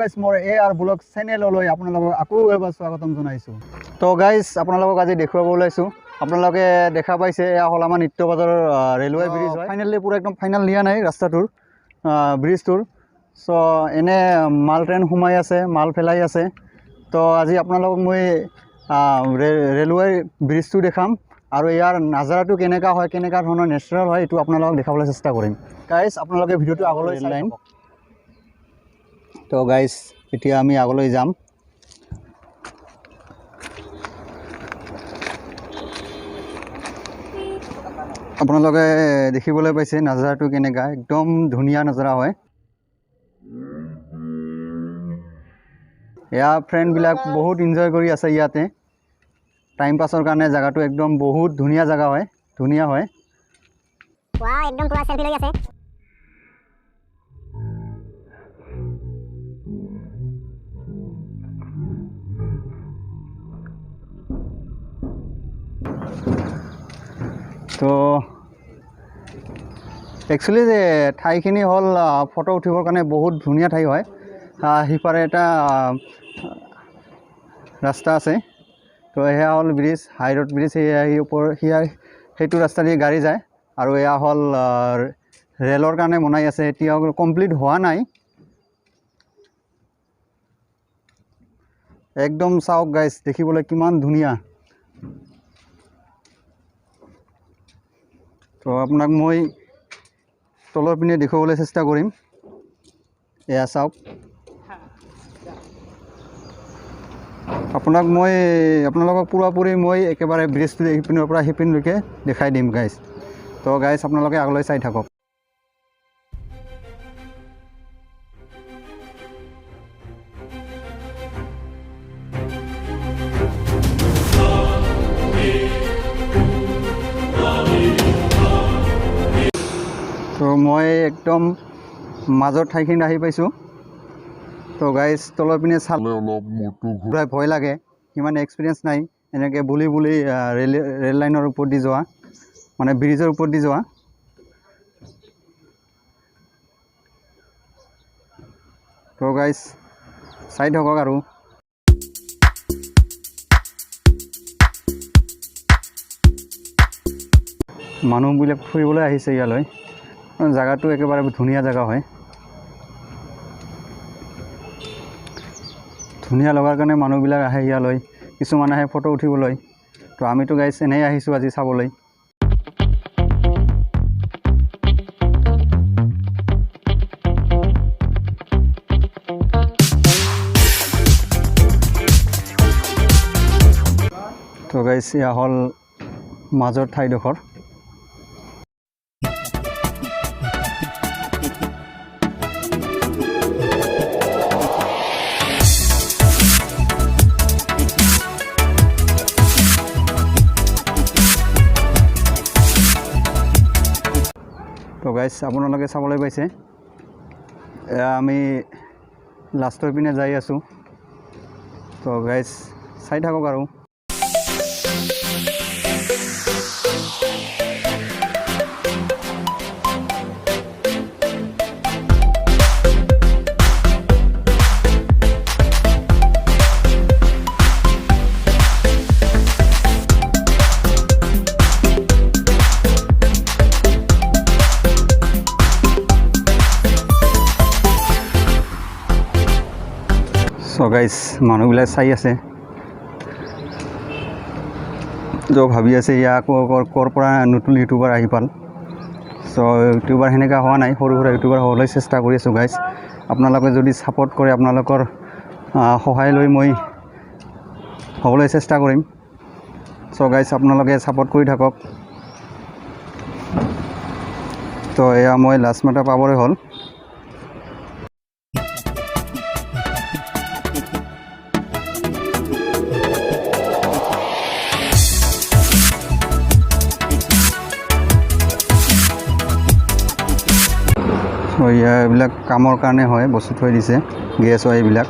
Guys মোৰ AR blog চেনেললৈ আপোনালোকক আকৌ এবাৰ স্বাগতম জনাইছোঁ। তো গাইজ আপোনালোকক আজি দেখুৱাব ওলাইছোঁ। আপোনালোকে দেখা পাইছে এয়া হ'ল আমাৰ নিত্য বজাৰৰ ৰেলৱে ব্ৰিজ হয়। ফাইনেলি পুৰা একদম ফাইনেল দিয়া নাই ৰাস্তাটোৰ ব্ৰিজটোৰ। চ' এনে মাল ট্ৰেইন সোমাই আছে, মাল পেলাই আছে। তো আজি আপোনালোকক মই ৰেলৱে ব্ৰিজটো দেখাম আৰু ইয়াৰ নাজাৰাটো কেনেকুৱা হয়, কেনেকুৱা ধৰণৰ নেচাৰেল হয়, এইটো আপোনালোকক দেখাবলৈ চেষ্টা কৰিম। গাইজ আপোনালোকে ভিডিঅ'টো আগলৈ চাই থাকক। তো গাইজ এতিয়া আমি আগলৈ যাম। আপোনালোকে দেখিবলৈ পাইছে নাজাৰাটো কেনেকুৱা, একদম ধুনীয়া নাজাৰা হয়। এয়া ফ্ৰেণ্ডবিলাক বহুত এনজয় কৰি আছে ইয়াতে। টাইম পাছৰ কাৰণে জায়গাটো একদম বহুত ধুনীয়া জায়গা হয়, ধুনীয়া হয়। ওয়াও একদম পুরা সেলফি লই আছে। তো একচুৱেলি ঠাইখিনি হ'ল ফটো উঠিবৰ কাৰণে বহুত ধুনীয়া ঠাই হয়। সিপাৰে এটা ৰাস্তা আছে। তো এয়া হ'ল ব্ৰিজ, হাই ৰোড ব্ৰিজ। সেইটো ৰাস্তা দি গাড়ী যায় আৰু এয়া হ'ল ৰেলৰ কাৰণে বনাই আছে, এতিয়াও কমপ্লিট হোৱা নাই। একদম চাওক গাইজ, দেখিবলৈ কিমান ধুনীয়া। তো আপোনাক মই তলৰ পিনে দেখুৱাবলৈ চেষ্টা কৰিম। এয়া চাওক, আপোনালোকক পুৰাপুৰি মই একেবাৰে ব্ৰিজটো ইপিনৰ পৰা সিপিনলৈকে দেখাই দিম গাইজ। তো গাইজ আপোনালোকে আগলৈ চাই থাকক। তো মই একদম মাজৰ ঠাইখিনিত আহি পাইছোঁ। তো গাইজ তলৰ পিনে চালে অলপ মোৰটো ঘূৰাই ভয় লাগে, সিমান এক্সপিৰিয়েঞ্চ নাই এনেকৈ বুলি ৰেল লাইনৰ ওপৰত দি যোৱা, মানে ব্ৰিজৰ ওপৰত দি যোৱা। তো গাইজ চাই থাকক আৰু। মানুহবিলাক ফুৰিবলৈ আহিছে ইয়ালৈ। জায়গাটো একেবাৰে ধুনীয়া জায়গা হয়, ধুনীয়া লগাৰ কাৰণে মানুহবিলাক আহে ইয়ালৈ। কিছুমান আহে ফটো উঠিবলৈ। তো আমিতো গাইজ এনেই আহিছোঁ আজি চাবলৈ। তো গাইজ এয়া হ'ল মাজৰ ঠাইডোখৰ। তো গাইজ আপোনালোকে চাবলৈ পাইছে, আমি লাষ্টৰ পিনে যাই আছোঁ। তো গাইজ চাই থাকক আৰু। চ' গাইজ মানুহবিলাক চাই আছে, তো ভাবি আছে ইয়াক ক'ৰ পৰা নতুন ইউটিউবাৰ আহি পাল। চ' ইউটিউবাৰ সেনেকুৱা হোৱা নাই, সৰু সুৰা ইউটিউবাৰ হ'বলৈ চেষ্টা কৰি আছোঁ গাইজ। আপোনালোকে যদি ছাপোৰ্ট কৰে, আপোনালোকৰ সহায় লৈ মই হ'বলৈ চেষ্টা কৰিম। চ' গাইজ আপোনালোকে ছাপোৰ্ট কৰি থাকক। তো এয়া মই লাষ্ট মাতা পাবলৈ হ'ল। এইবিলাক কামৰ কাৰণে হয়, বস্তু থৈ দিছে, গেছ হয় এইবিলাক।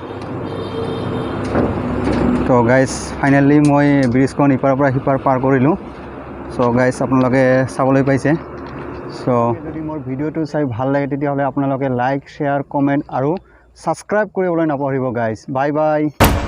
তো গাইজ ফাইনেলি মই ব্ৰিজখন ইপাৰৰ পৰা সিপাৰ পাৰ কৰিলোঁ। চ' গাইজ আপোনালোকে চাবলৈ পাইছে। চ' যদি মোৰ ভিডিঅ'টো চাই ভাল লাগে তেতিয়াহ'লে আপোনালোকে লাইক, শ্বেয়াৰ, কমেণ্ট আৰু ছাবস্ক্ৰাইব কৰিবলৈ নাপাহৰিব গাইজ বাই বাই